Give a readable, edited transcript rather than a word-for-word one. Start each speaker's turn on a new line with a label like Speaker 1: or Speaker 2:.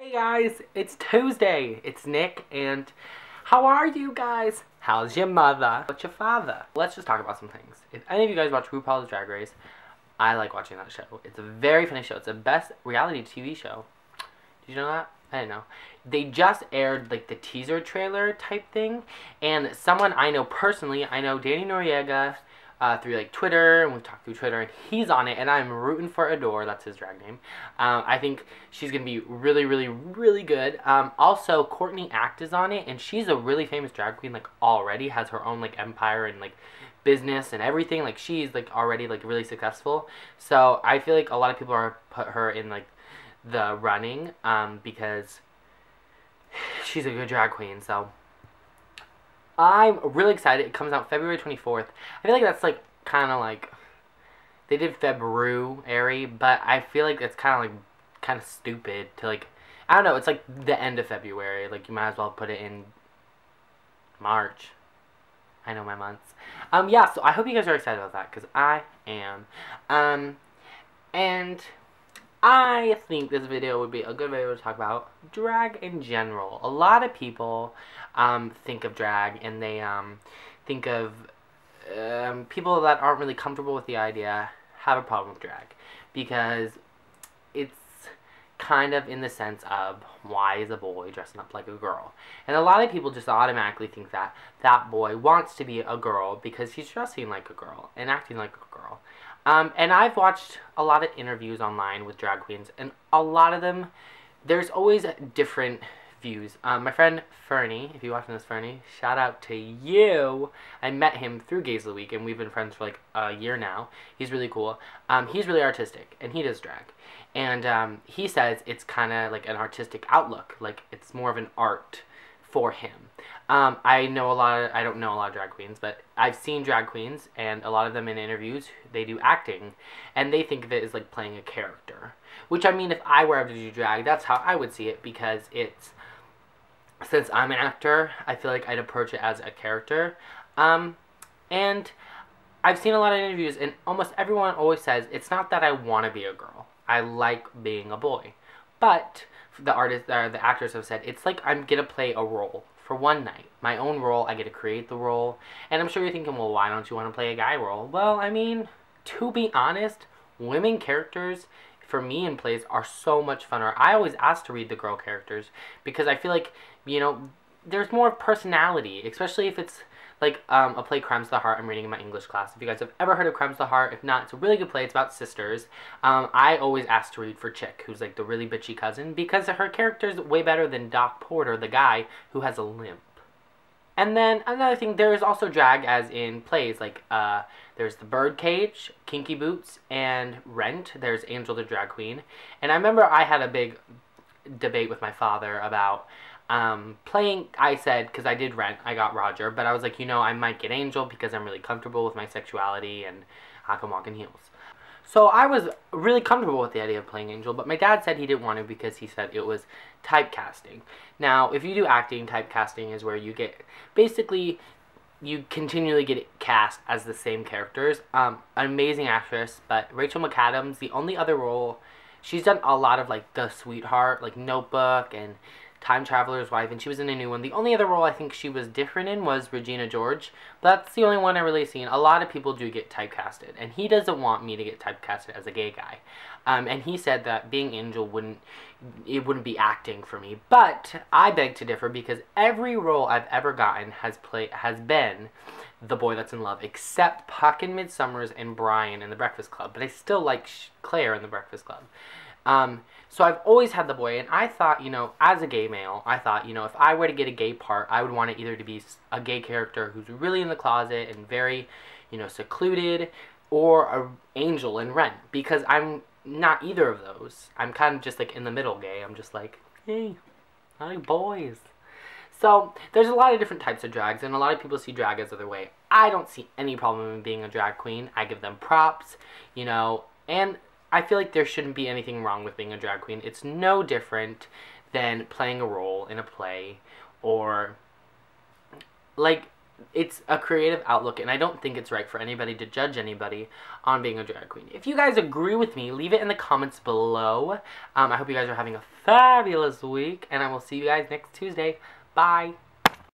Speaker 1: Hey guys, it's Tuesday. It's Nick, and how are you guys? How's your mother? What's your father? Let's just talk about some things. If any of you guys watch RuPaul's Drag Race, I like watching that show. It's a very funny show. It's the best reality TV show. Did you know that? I didn't know. They just aired like the teaser trailer type thing, and someone I know personally, I know Danny Noriega, through like Twitter, and we've talked through Twitter, and he's on it, and I'm rooting for Adore. That's his drag name. I think she's gonna be really, really, really good. Also, Courtney Act is on it, and she's a really famous drag queen. Like already has her own like empire and like business and everything. Like she's like already like really successful. So I feel like a lot of people are put her in like the running because she's a good drag queen. So I'm really excited. It comes out February 24th. I feel like that's like kind of like they did February, but I feel like it's kind of stupid to like, I don't know, it's like the end of February. Like you might as well put it in March. I know my months. Yeah, so I hope you guys are excited about that, because I am. And I think this video would be a good video to talk about drag in general. A lot of people think of drag, and they think of people that aren't really comfortable with the idea have a problem with drag, because it's kind of in the sense of, why is a boy dressing up like a girl? And a lot of people just automatically think that that boy wants to be a girl because he's dressing like a girl and acting like a girl. And I've watched a lot of interviews online with drag queens, and a lot of them, there's always different views. My friend Fernie, if you're watching this, Fernie, shout out to you. I met him through Gays of the Week, and we've been friends for like a year now. He's really cool. He's really artistic, and he does drag. And he says it's kind of like an artistic outlook, like it's more of an art for him. I don't know a lot of drag queens, but I've seen drag queens, and a lot of them in interviews, they do acting, and they think of it as like playing a character. Which, I mean, if I were ever to do drag, that's how I would see it, because it's, since I'm an actor, I feel like I'd approach it as a character. And I've seen a lot of interviews, and almost everyone always says, it's not that I want to be a girl. I like being a boy. But the actors have said, it's like I'm going to play a role for one night. My own role, I get to create the role. And I'm sure you're thinking, well, why don't you want to play a guy role? Well, I mean, to be honest, women characters, for me in plays, are so much funner. I always ask to read the girl characters, because I feel like, you know, there's more personality, especially if it's like a play, Crimes of the Heart, I'm reading in my English class. If you guys have ever heard of Crimes of the Heart, if not, it's a really good play. It's about sisters. I always ask to read for Chick, who's like the really bitchy cousin, because her character's way better than Doc Porter, the guy who has a limp. And then another thing, there is also drag as in plays, like there's The Birdcage, Kinky Boots, and Rent. There's Angel the Drag Queen. And I remember I had a big debate with my father about playing. I said, because I did Rent, I got Roger, but I was like, you know, I might get Angel because I'm really comfortable with my sexuality and I can walk in heels. So I was really comfortable with the idea of playing Angel, but my dad said he didn't want to because he said it was typecasting. Now, if you do acting, typecasting is where you get, basically, you continually get cast as the same characters. An amazing actress, but Rachel McAdams, the only other role, she's done a lot of like The Sweetheart, like Notebook, and Time Traveler's Wife, and she was in a new one. The only other role I think she was different in was Regina George. That's the only one I really seen. A lot of people do get typecasted, and he doesn't want me to get typecasted as a gay guy. And he said that being Angel wouldn't be acting for me. But I beg to differ, because every role I've ever gotten has been the boy that's in love, except Puck in Midsummer's and Brian in The Breakfast Club. But I still like Claire in The Breakfast Club. So I've always had the boy, and I thought, you know, as a gay male, I thought, you know, if I were to get a gay part, I would want it either to be a gay character who's really in the closet and very, you know, secluded, or a Angel in Rent, because I'm not either of those. I'm kind of just like in the middle gay. I'm just like, hey, I like boys. So there's a lot of different types of drags, and a lot of people see drag as the other way. I don't see any problem in being a drag queen. I give them props, you know, and I feel like there shouldn't be anything wrong with being a drag queen. It's no different than playing a role in a play, or like it's a creative outlook, and I don't think it's right for anybody to judge anybody on being a drag queen. If you guys agree with me, leave it in the comments below. I hope you guys are having a fabulous week, and I will see you guys next Tuesday. Bye!